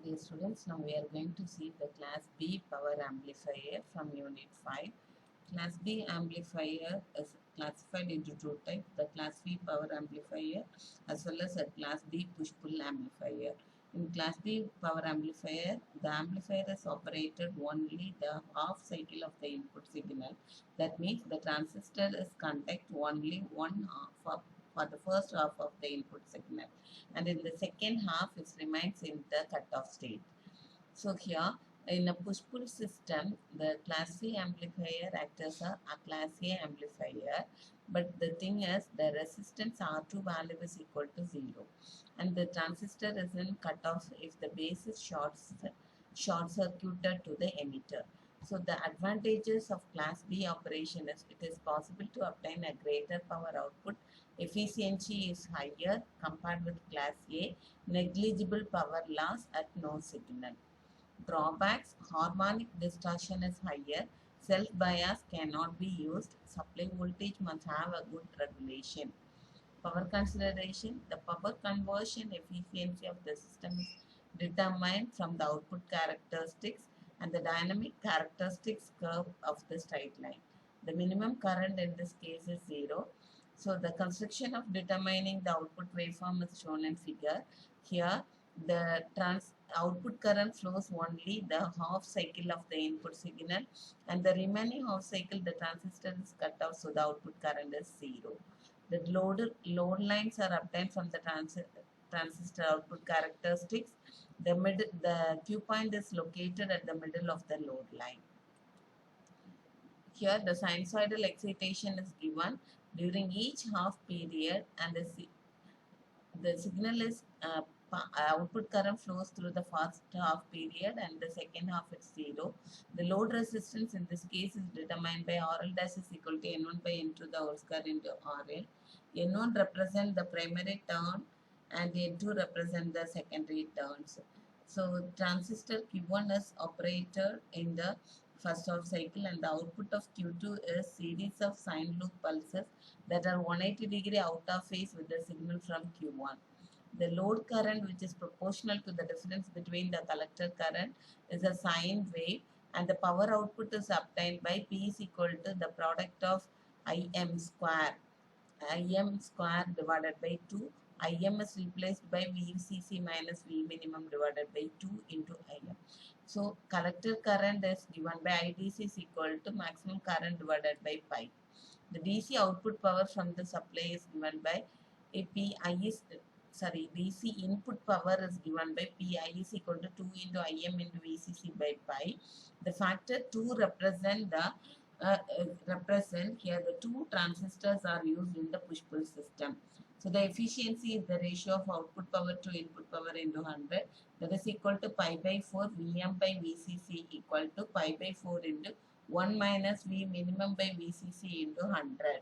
Okay students, now we are going to see the class B power amplifier from unit 5. Class B amplifier is classified into two types, the class B power amplifier as well as a class B push-pull amplifier. In class B power amplifier, the amplifier is operated only the half cycle of the input signal. That means the transistor is conduct only one half of for the first half of the input signal, and in the second half it remains in the cutoff state. So here in a push-pull system, the class C amplifier acts as a class A amplifier, but the thing is the resistance R2 value is equal to 0, and the transistor is in cutoff if the base is short circuited to the emitter. So the advantages of class B operation is it is possible to obtain a greater power output. Efficiency is higher compared with class A. Negligible power loss at no signal. Drawbacks: harmonic distortion is higher. Self-bias cannot be used. Supply voltage must have a good regulation. Power consideration: the power conversion efficiency of the system is determined from the output characteristics and the dynamic characteristics curve of the straight line. The minimum current in this case is 0. So the construction of determining the output waveform is shown in figure. Here the output current flows only the half cycle of the input signal, and the remaining half cycle the transistor is cut off, so the output current is 0. The load lines are obtained from the transistor output characteristics. The Q point is located at the middle of the load line. Here the sinusoidal excitation is given during each half period, and the signal is output current flows through the first half period, and the second half is 0. The load resistance in this case is determined by RL dash is equal to N1 by N2 the whole square into RL. N1 represent the primary turn and N2 represent the secondary turns. So transistor Q1 is operated in the first half cycle, and the output of Q2 is series of sine loop pulses that are 180-degree out of phase with the signal from Q1. The load current, which is proportional to the difference between the collector current, is a sine wave, and the power output is obtained by P is equal to the product of Im square divided by 2. Im is replaced by VCC minus V minimum divided by 2 into Im. So collector current is given by IDC is equal to maximum current divided by pi. The DC output power from the supply is given by DC input power is given by Pi is equal to 2 into Im into VCC by pi. The factor 2 represent here the two transistors are used in the push-pull system. So the efficiency is the ratio of output power to input power into 100. That is equal to pi by 4 Vm by VCC equal to pi by 4 into 1 minus V minimum by VCC into 100.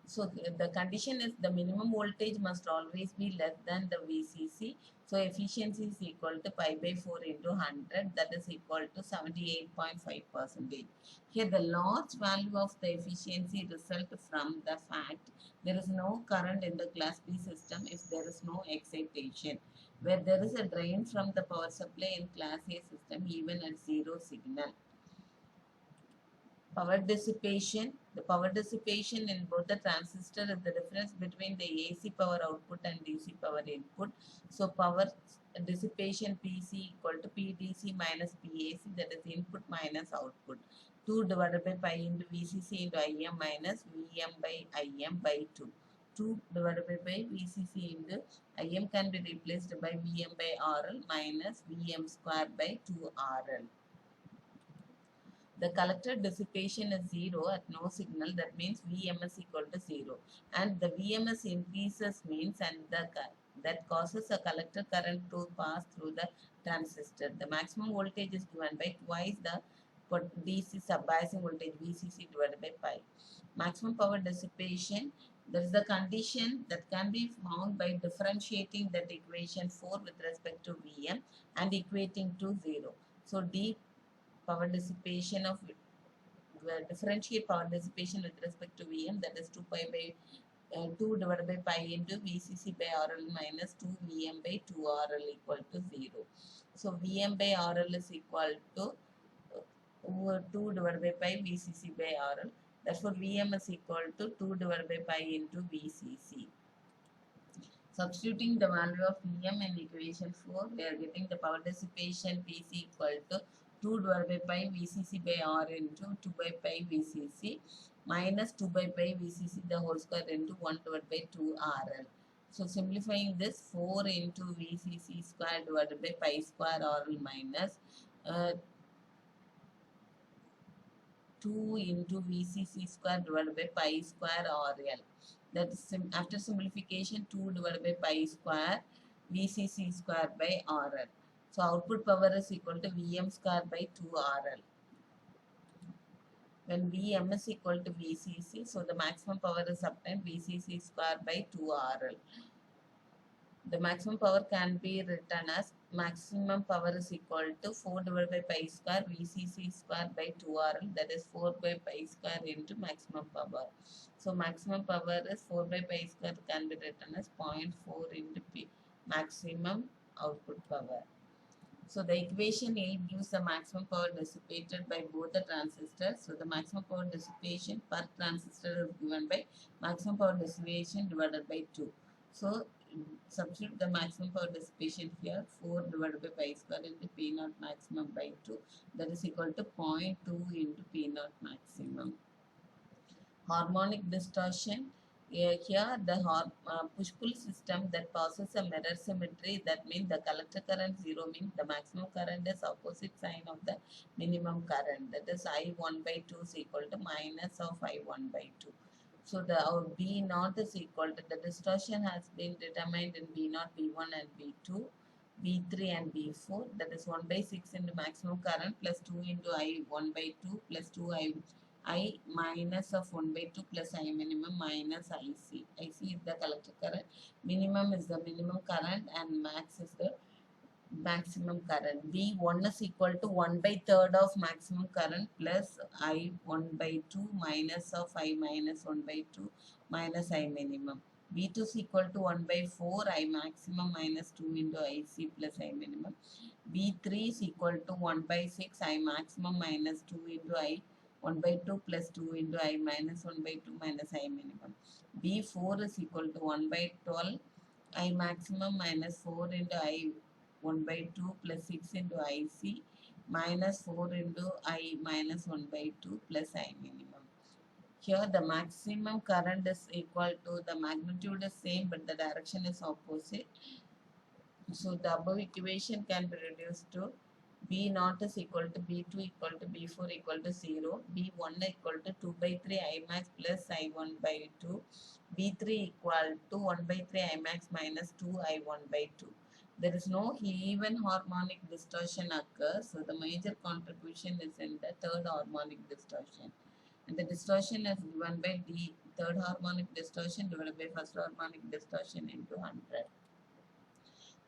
So the condition is the minimum voltage must always be less than the VCC. So efficiency is equal to pi by 4 into 100, that is equal to 78.5%. Here the large value of the efficiency result from the fact there is no current in the class B system if there is no excitation, where there is a drain from the power supply in class A system even at 0 signal. Power dissipation. The power dissipation in both the transistor is the difference between the AC power output and DC power input. So power dissipation PC equal to PDC minus PAC, that is input minus output. 2 divided by pi into VCC into Im minus Vm by Im by 2. 2 divided by VCC into Im can be replaced by Vm by RL minus Vm square by 2RL. The collector dissipation is 0 at no signal, that means Vm is equal to 0. And the Vms increases means that causes a collector current to pass through the transistor. The maximum voltage is given by twice the DC subbiasing voltage VCC divided by pi. Maximum power dissipation, there is the condition that can be found by differentiating that equation 4 with respect to Vm and equating to 0. So power dissipation of differentiate power dissipation with respect to Vm, that is 2 pi by 2 divided by pi into VCC by RL minus 2 VM by 2 RL equal to 0. So VM by RL is equal to 2 divided by pi VCC by RL. Therefore, VM is equal to 2 divided by pi into VCC. Substituting the value of Vm in equation 4, we are getting the power dissipation Pc equal to 2 divided by pi Vcc by R into 2 by pi Vcc minus 2 by pi Vcc the whole square into 1 divided by 2 RL. So simplifying this, 4 into Vcc square divided by pi square RL minus 2 into VCC square divided by pi square RL. That is after simplification, 2 divided by pi square VCC square by RL. So output power is equal to Vm square by 2 RL. When Vm is equal to VCC, so the maximum power is obtained VCC square by 2 RL. The maximum power can be written as maximum power is equal to 4 divided by pi square VCC square by 2RL, that is 4 by pi square into maximum power. So maximum power is 4 by pi square can be written as 0.4 into P maximum output power. So the equation 8 gives the maximum power dissipated by both the transistors. So the maximum power dissipation per transistor is given by maximum power dissipation divided by 2. So substitute the maximum power dissipation here, 4 divided by pi square into P naught maximum by 2, that is equal to 0.2 into P naught maximum. Harmonic distortion. Here the push-pull system that passes a mirror symmetry, that means the collector current 0 means the maximum current is opposite sign of the minimum current, that is I1 by 2 is equal to minus of I1 by 2. So the our B naught is equal to, the distortion has been determined in B naught, B1 and B2, B3 and B4, that is 1 by 6 into maximum current plus 2 into I 1 by 2 plus 2 I minus of 1 by 2 plus I minimum minus IC. IC is the collector current, minimum is the minimum current and max is the maximum current. B1 is equal to 1 by third of maximum current plus I 1 by 2 minus of I minus 1 by 2 minus I minimum. B2 is equal to 1 by 4 I maximum minus 2 into IC plus I minimum. B3 is equal to 1 by 6 I maximum minus 2 into I 1 by 2 plus 2 into I minus 1 by 2 minus I minimum. B4 is equal to 1 by 12 I maximum minus 4 into I 1 by 2 plus 6 into IC minus 4 into I minus 1 by 2 plus I minimum. Here the maximum current is equal to, the magnitude is same but the direction is opposite. So the above equation can be reduced to B naught is equal to B2 equal to B4 equal to 0, B1 equal to 2 by 3 I max plus I1 by 2, B3 equal to 1 by 3 I max minus 2 I1 by 2. There is no even harmonic distortion occurs, so the major contribution is in the third harmonic distortion. And the distortion is given by the third harmonic distortion divided by first harmonic distortion into 100.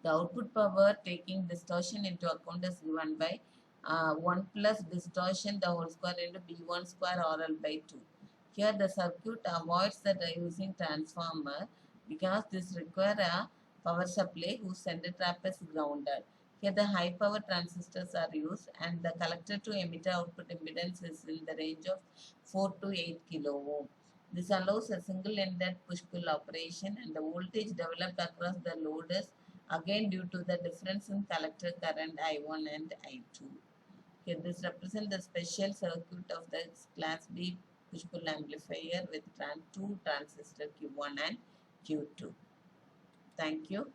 The output power taking distortion into account is given by 1 plus distortion the whole square into B1 square RL by 2. Here the circuit avoids the using transformer because this requires a power supply whose center trap is grounded. Here the high power transistors are used and the collector to emitter output impedance is in the range of 4 to 8 kilo ohm. This allows a single-ended push-pull operation and the voltage developed across the load is again due to the difference in collector current I1 and I2. Here this represents the special circuit of the class B push-pull amplifier with two transistor Q1 and Q2. Thank you.